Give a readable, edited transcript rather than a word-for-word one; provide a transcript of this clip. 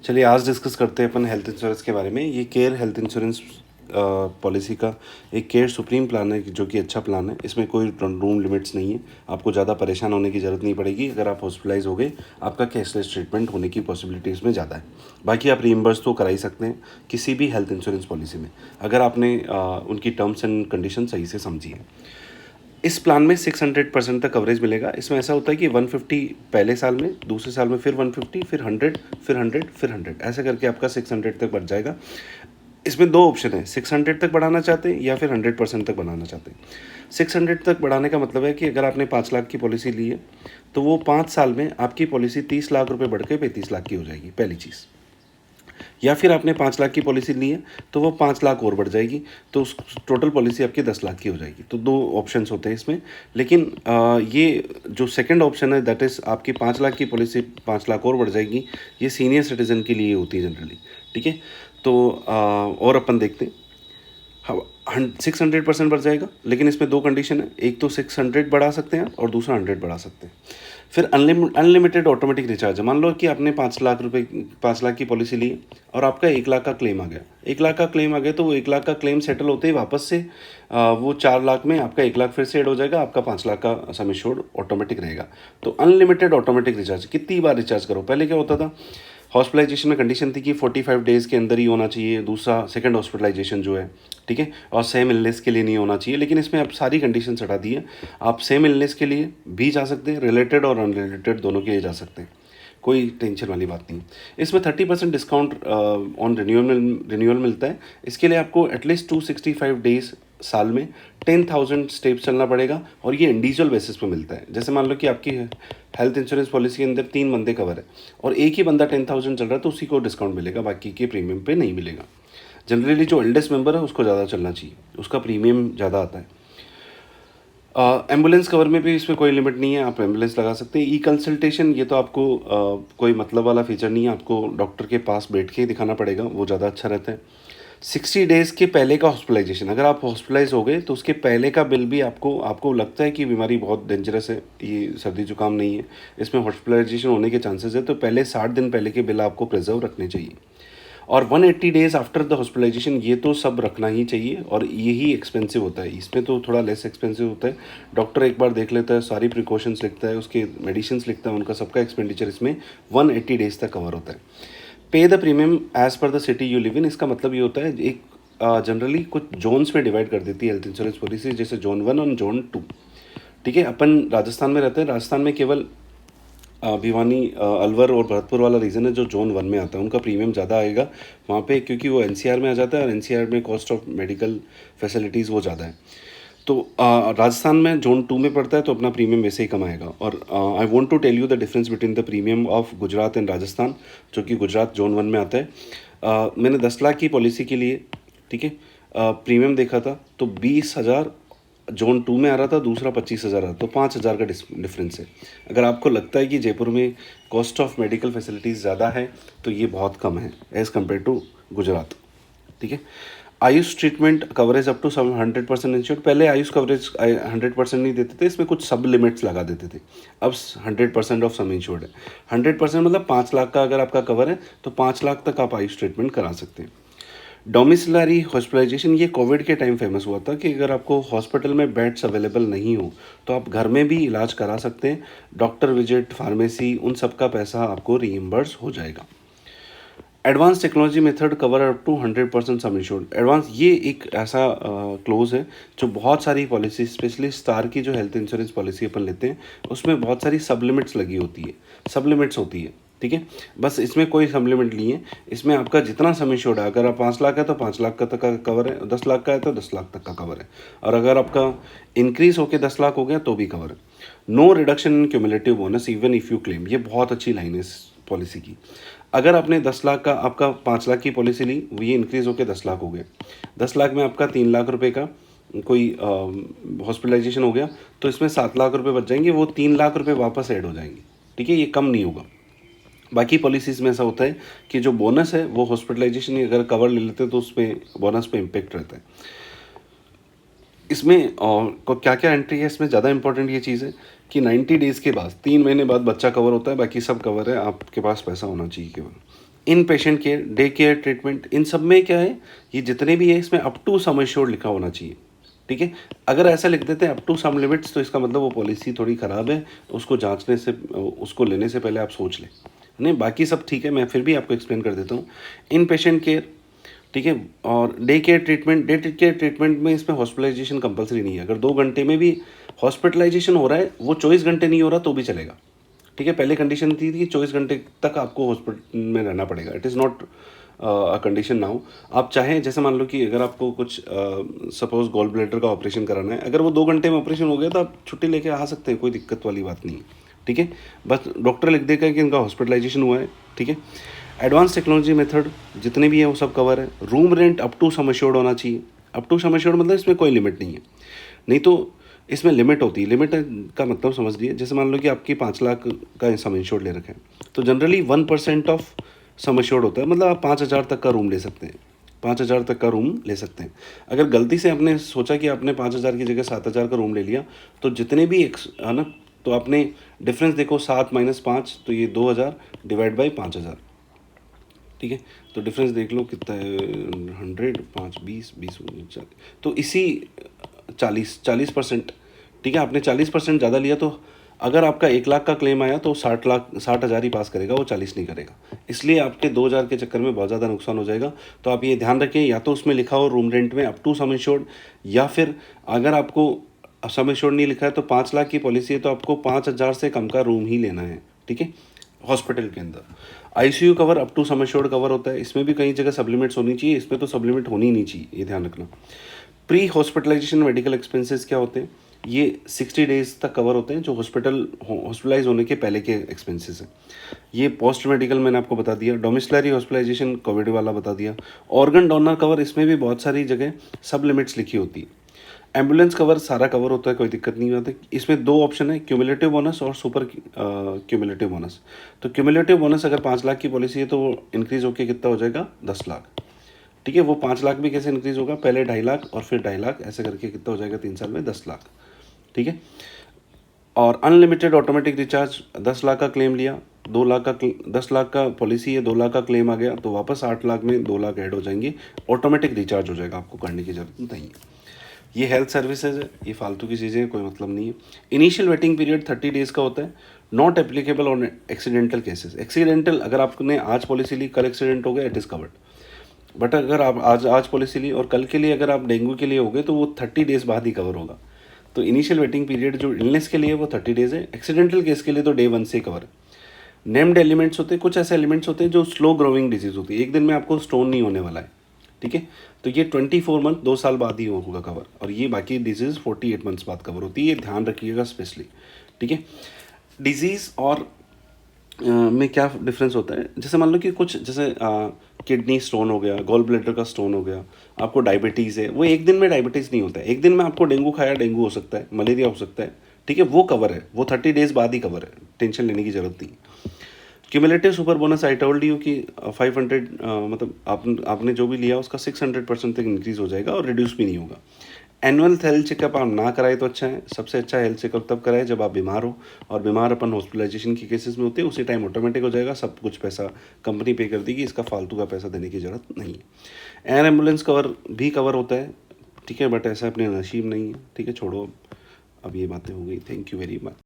चलिए आज डिस्कस करते हैं अपन हेल्थ इंश्योरेंस के बारे में। ये केयर हेल्थ इंश्योरेंस पॉलिसी का एक केयर सुप्रीम प्लान है जो कि अच्छा प्लान है। इसमें कोई रूम लिमिट्स नहीं है, आपको ज़्यादा परेशान होने की ज़रूरत नहीं पड़ेगी। अगर आप हॉस्पिटलाइज हो गए, आपका कैशलेस ट्रीटमेंट होने की पॉसिबिलिटी इसमें ज़्यादा है। बाकी आप रीइम्बर्स तो करा ही सकते हैं किसी भी हेल्थ इंश्योरेंस पॉलिसी में, अगर आपने उनकी टर्म्स एंड कंडीशन सही से समझी है। इस प्लान में 600% तक कवरेज मिलेगा। इसमें ऐसा होता है कि 150 पहले साल में, दूसरे साल में फिर 150, फिर 100, फिर 100, फिर 100, ऐसे करके आपका 600 तक बढ़ जाएगा। इसमें दो ऑप्शन है, 600 तक बढ़ाना चाहते हैं या फिर 100% तक बढ़ाना चाहते हैं। 600 तक बढ़ाने का मतलब है कि अगर आपने 5 लाख की पॉलिसी ली है तो वो 5 साल में आपकी पॉलिसी 30 लाख रुपए बढ़ के 35 लाख की हो जाएगी, पहली चीज़। या फिर आपने 5 लाख की पॉलिसी ली है तो वो 5 लाख और बढ़ जाएगी, तो उस टोटल पॉलिसी आपकी 10 लाख की हो जाएगी। तो दो ऑप्शंस होते हैं इसमें। लेकिन ये जो सेकंड ऑप्शन है, दैट इज़ आपकी 5 लाख की पॉलिसी 5 लाख और बढ़ जाएगी, ये सीनियर सिटीज़न के लिए होती है जनरली। ठीक है, तो और अपन देखते हैं। हाँ, 600% बढ़ जाएगा, लेकिन इसमें दो कंडीशन है। एक तो 600 बढ़ा सकते हैं और दूसरा 100 बढ़ा सकते हैं। फिर अनलिमिटेड ऑटोमेटिक रिचार्ज है। मान लो कि आपने 5 लाख की पॉलिसी ली और आपका 1 लाख का क्लेम आ गया। 1 लाख का क्लेम आ गया तो वो 1 लाख का क्लेम सेटल होते ही वापस से वो 4 लाख में आपका 1 लाख फिर से ऐड हो जाएगा, आपका 5 लाख का सम एश्योर्ड ऑटोमेटिक रहेगा। तो अनलिमिटेड ऑटोमेटिक रिचार्ज, कितनी बार रिचार्ज करो। पहले क्या होता था, हॉस्पिटलाइजेशन में कंडीशन थी कि 45 डेज़ के अंदर ही होना चाहिए दूसरा सेकंड हॉस्पिटलाइजेशन जो है। ठीक है, और सेम इलनेस के लिए नहीं होना चाहिए। लेकिन इसमें अब सारी कंडीशन हटा दी है। आप सेम इलनेस के लिए भी जा सकते हैं, रिलेटेड और अनरिलेटेड दोनों के लिए जा सकते हैं, कोई टेंशन वाली बात नहीं। इसमें 30% डिस्काउंट ऑन रिन्यूअल मिलता है। इसके लिए आपको एटलीस्ट 265 डेज साल में 10,000 स्टेप्स चलना पड़ेगा, और ये इंडिविजुअल बेसिस पे मिलता है। जैसे मान लो कि आपकी हेल्थ इंश्योरेंस पॉलिसी के अंदर 3 बंदे कवर है और एक ही बंदा 10,000 चल रहा है, तो उसी को डिस्काउंट मिलेगा, बाकी के प्रीमियम पे नहीं मिलेगा। जनरली जो एल्डेस्ट मेंबर है उसको ज़्यादा चलना चाहिए, उसका प्रीमियम ज़्यादा आता है। एम्बुलेंस कवर में भी इसमें कोई लिमिट नहीं है, आप एम्बुलेंस लगा सकते हैं। ई कंसल्टेशन, ये तो आपको कोई मतलब वाला फीचर नहीं है, आपको डॉक्टर के पास बैठ के ही दिखाना पड़ेगा, वो ज़्यादा अच्छा रहता है। 60 डेज़ के पहले का हॉस्पिटलाइजेशन, अगर आप हॉस्पिटलाइज हो गए तो उसके पहले का बिल भी आपको लगता है कि बीमारी बहुत डेंजरस है, ये सर्दी जुकाम नहीं है, इसमें हॉस्पिटलाइजेशन होने के चांसेस है, तो पहले 60 दिन पहले के बिल आपको प्रिजर्व रखने चाहिए। और 180 डेज़ आफ्टर द हॉस्पिटलाइजेशन, ये तो सब रखना ही चाहिए, और यही एक्सपेंसिव होता है। इसमें तो थोड़ा लेस एक्सपेंसिव होता है। डॉक्टर एक बार देख लेता है, सारी प्रिकॉशंस लिखता है, उसके मेडिसिन लिखता है, उनका सबका एक्सपेंडिचर इसमें 180 डेज़ तक कवर होता है। Pay the premium as per the city you live in, इसका मतलब ये होता है, एक जनरली कुछ जोन्स में डिवाइड कर देती है हेल्थ इंश्योरेंस पॉलिसी, जैसे जोन 1 और जोन 2। ठीक है, अपन राजस्थान में रहते हैं, राजस्थान में केवल भिवानी, अलवर और भरतपुर वाला रीजन है जो जोन 1 में आता है, उनका प्रीमियम ज़्यादा आएगा वहाँ पे, क्योंकि वो एनसीआर में आ जाता है, और एनसीआर में कॉस्ट ऑफ मेडिकल फैसिलिटीज़ वो ज़्यादा है। तो राजस्थान में जोन 2 में पड़ता है, तो अपना प्रीमियम वैसे ही कम आएगा। और I want to tell you the difference between the premium of Gujarat and Rajasthan, जो कि गुजरात जोन 1 में आता है। मैंने 10 लाख की पॉलिसी के लिए, ठीक है, प्रीमियम देखा था तो 20,000 जोन 2 में आ रहा था, दूसरा 25,000 आ रहा था, तो 5,000 का डिफरेंस है। अगर आपको लगता है कि जयपुर में कॉस्ट ऑफ मेडिकल फैसिलिटीज़ ज़्यादा है, तो ये बहुत कम है एज़ कम्पेयर टू गुजरात। ठीक है, Ayush treatment coverage up to 100% insured. पहले आयुष कवरेज 100% नहीं देते थे, इसमें कुछ सब लिमिट्स लगा देते थे। अब 100% ऑफ सम इंश्योर्ड है। 100% मतलब 5 लाख का अगर आपका कवर है तो 5 लाख तक आप आयुष ट्रीटमेंट करा सकते हैं। डोमिसिलरी हॉस्पिटलाइजेशन, ये कोविड के टाइम फेमस हुआ था कि अगर आपको हॉस्पिटल में बेड्स अवेलेबल नहीं हो तो आप घर में भी इलाज करा सकते हैं। डॉक्टर विजिट, फार्मेसी, उन सब का पैसा आपको रीइम्बर्स हो जाएगा। Advance technology method cover up to 100% sum insured. Advance, ये एक ऐसा क्लोज है जो बहुत सारी पॉलिसी, स्पेशली स्टार की जो हेल्थ इंश्योरेंस पॉलिसी अपन लेते हैं, उसमें बहुत सारी सब लिमिट्स लगी होती है, सब लिमिट्स होती है। ठीक है, बस इसमें कोई सब लिमिट नहीं है। इसमें आपका जितना सम इंश्योर्ड है, अगर आप 5 लाख है तो 5 लाख का तक का कवर है, 10 लाख का है तो 10 लाख तक का कवर है, और अगर आपका इंक्रीज होकर 10 लाख हो गया तो भी कवर है। No reduction in cumulative bonus even if you claim, ये बहुत अच्छी लाइन है इस पॉलिसी की। अगर आपने 10 लाख का, आपका 5 लाख की पॉलिसी ली, ये इंक्रीज होकर 10 लाख हो गए, 10 लाख में आपका 3 लाख रुपए का कोई हॉस्पिटलाइजेशन हो गया, तो इसमें 7 लाख रुपए बच जाएंगे, वो 3 लाख रुपए वापस ऐड हो जाएंगे। ठीक है, ये कम नहीं होगा। बाकी पॉलिसीज़ में ऐसा होता है कि जो बोनस है वो हॉस्पिटलाइजेशन अगर कवर ले लेते हैं तो उसमें बोनस पे इम्पेक्ट रहता है। इसमें क्या क्या एंट्री है, इसमें ज़्यादा इंपॉर्टेंट ये चीज़ है कि 90 डेज़ के बाद, 3 महीने बाद बच्चा कवर होता है, बाकी सब कवर है, आपके पास पैसा होना चाहिए केवल। इन patient care, day care treatment, इन सब में क्या है, ये जितने भी है इसमें अप टू सम एश्योर्ड लिखा होना चाहिए। ठीक है, अगर ऐसा लिख देते हैं अप टू सम लिमिट्स, तो इसका मतलब वो पॉलिसी थोड़ी ख़राब है, उसको जांचने से, उसको लेने से पहले आप सोच लें। नहीं, बाकी सब ठीक है, मैं फिर भी आपको एक्सप्लेन कर देता हूँ। इन पेशेंट केयर, ठीक है, और day care treatment, day care treatment में इसमें हॉस्पिटलाइजेशन कंपलसरी नहीं है। अगर 2 घंटे में भी हॉस्पिटलाइजेशन हो रहा है, वो 24 घंटे नहीं हो रहा तो भी चलेगा। ठीक है, पहले कंडीशन थी कि 24 घंटे तक आपको हॉस्पिटल में रहना पड़ेगा। It is not a condition now. आप चाहें, जैसे मान लो कि अगर आपको कुछ सपोज गॉल ब्लैडर का ऑपरेशन कराना है, अगर वो 2 घंटे में ऑपरेशन हो गया तो आप छुट्टी लेके आ सकते हैं, कोई दिक्कत वाली बात नहीं है। ठीक है, बस डॉक्टर लिख देगा कि इनका हॉस्पिटलाइजेशन हुआ है। ठीक है, एडवांस टेक्नोलॉजी मेथड जितने भी हैं वो सब कवर है। Room rent up to sum assured होना चाहिए। अप टू सम एश्योर्ड मतलब इसमें कोई लिमिट नहीं है, नहीं तो इसमें लिमिट होती है। लिमिट का मतलब समझ लिए, जैसे मान लो कि आपकी 5 लाख का सम इंश्योर्ड ले रखा है, तो जनरली 1% ऑफ सम इंश्योर्ड होता है, मतलब आप 5,000 तक का रूम ले सकते हैं। 5,000 तक का रूम ले सकते हैं। अगर गलती से आपने सोचा कि आपने 5,000 की जगह 7,000 का रूम ले लिया, तो जितने भी है ना, तो आपने डिफरेंस देखो, 7 - 5, तो ये 2,000 डिवाइड बाई 5,000। ठीक है, तो डिफरेंस देख लो कितना है, 100, 5, 20, 20, 40, तो इसी 40%। ठीक है, आपने 40% ज़्यादा लिया, तो अगर आपका 1 लाख का क्लेम आया तो 60,000 ही पास करेगा, वो 40 नहीं करेगा। इसलिए आपके 2,000 के चक्कर में बहुत ज़्यादा नुकसान हो जाएगा। तो आप ये ध्यान रखें, या तो उसमें लिखा हो रूम रेंट में अप टू सम इंश्योर्ड, या फिर अगर आपको सम इंश्योर्ड नहीं लिखा है तो 5 लाख की पॉलिसी है तो आपको 5,000 से कम का रूम ही लेना है। ठीक है, हॉस्पिटल के अंदर ICU cover up to sum assured cover होता है। इसमें भी कई जगह सप्लीमेंट्स होनी चाहिए, इसमें तो सप्लीमेंट होनी ही नहीं चाहिए, ये ध्यान रखना। प्री हॉस्पिटलाइजेशन मेडिकल एक्सपेंसेस क्या होते हैं, ये 60 डेज तक कवर होते हैं, जो हॉस्पिटलाइज होने के पहले के एक्सपेंसेस हैं। ये पोस्ट मेडिकल मैंने आपको बता दिया। डोमिसलरी हॉस्पिटलाइजेशन कोविड वाला बता दिया। ऑर्गन डोनर कवर, इसमें भी बहुत सारी जगह सब लिमिट्स लिखी होती है। एम्बुलेंस कवर सारा कवर होता है, कोई दिक्कत नहीं होती। इसमें 2 ऑप्शन है, क्यूमुलेटिव बोनस और सुपर क्यूमुलेटिव बोनस। तो क्यूमुलेटिव बोनस अगर 5 लाख की पॉलिसी है तो वो इंक्रीज़ होकर कितना हो जाएगा, 10 लाख। ठीक है, वो 5 लाख भी कैसे इंक्रीज़ होगा, पहले 2.5 लाख और फिर 2.5 लाख, ऐसे करके कितना हो जाएगा 3 साल में, 10 लाख। ठीक है, और अनलिमिटेड ऑटोमेटिक रिचार्ज, 10 लाख का क्लेम लिया, 2 लाख का 10 लाख का पॉलिसी है, 2 लाख का क्लेम आ गया तो वापस 8 लाख में 2 लाख ऐड हो जाएंगे, ऑटोमेटिक रिचार्ज हो जाएगा, आपको करने की जरूरत नहीं है। ये हेल्थ सर्विसेज है, ये फालतू की चीज़ें हैं, कोई मतलब नहीं है। इनिशियल वेटिंग पीरियड 30 डेज़ का होता है। Not applicable on accidental cases. Accidental, अगर आपने आज पॉलिसी ली, कल एक्सीडेंट हो गया, इट इज़ कवर्ड। बट अगर आप आज पॉलिसी ली और कल के लिए अगर आप डेंगू के लिए हो गए तो वो 30 डेज़ बाद ही कवर होगा। तो इनिशियल वेटिंग पीरियड जो इलनेस के लिए वो 30 डेज़ है। एक्सीडेंटल केस के लिए तो डे 1 से कवर है। नेम्ड एलिमेंट्स होते हैं, कुछ ऐसे एलिमेंट्स होते हैं जो स्लो ग्रोइंग डिजीज़ होती है, एक दिन में आपको स्टोन नहीं होने वाला है। ठीक है, तो ये 24 मंथ, 2 साल बाद ही होगा कवर, और ये बाकी डिजीज़ 48 मंथ्स बाद कवर होती है, ये ध्यान रखिएगा स्पेशली। ठीक है, डिजीज़ और में क्या डिफरेंस होता है, जैसे मान लो कि कुछ जैसे किडनी स्टोन हो गया, गॉल ब्लैडर का स्टोन हो गया, आपको डायबिटीज़ है, वो एक दिन में डायबिटीज़ नहीं होता है। एक दिन में आपको डेंगू खाया, डेंगू हो सकता है, मलेरिया हो सकता है। ठीक है, वो कवर है, वो 30 डेज़ बाद ही कवर है, टेंशन लेने की ज़रूरत नहीं। Cumulative super bonus, I told you कि 500 मतलब आपने जो भी लिया उसका 600% तक इंक्रीज़ हो जाएगा और रिड्यूस भी नहीं होगा। एनुअल हेल्थ चेकअप आप ना कराए तो अच्छा है। सबसे अच्छा हेल्थ चेकअप तब कराए जब आप बीमार हो, और बीमार अपन हॉस्पिटलाइजेशन के केसेस में होते हैं, उसी टाइम ऑटोमेटिक हो जाएगा, सब कुछ पैसा कंपनी पे कर देगी, इसका फालतू का पैसा देने की ज़रूरत नहीं है। एयर एम्बुलेंस कवर भी कवर होता है। ठीक है, बट ऐसा अपने नसीब नहीं है। ठीक है, छोड़ो, अब ये बातें हो गई। Thank you very much.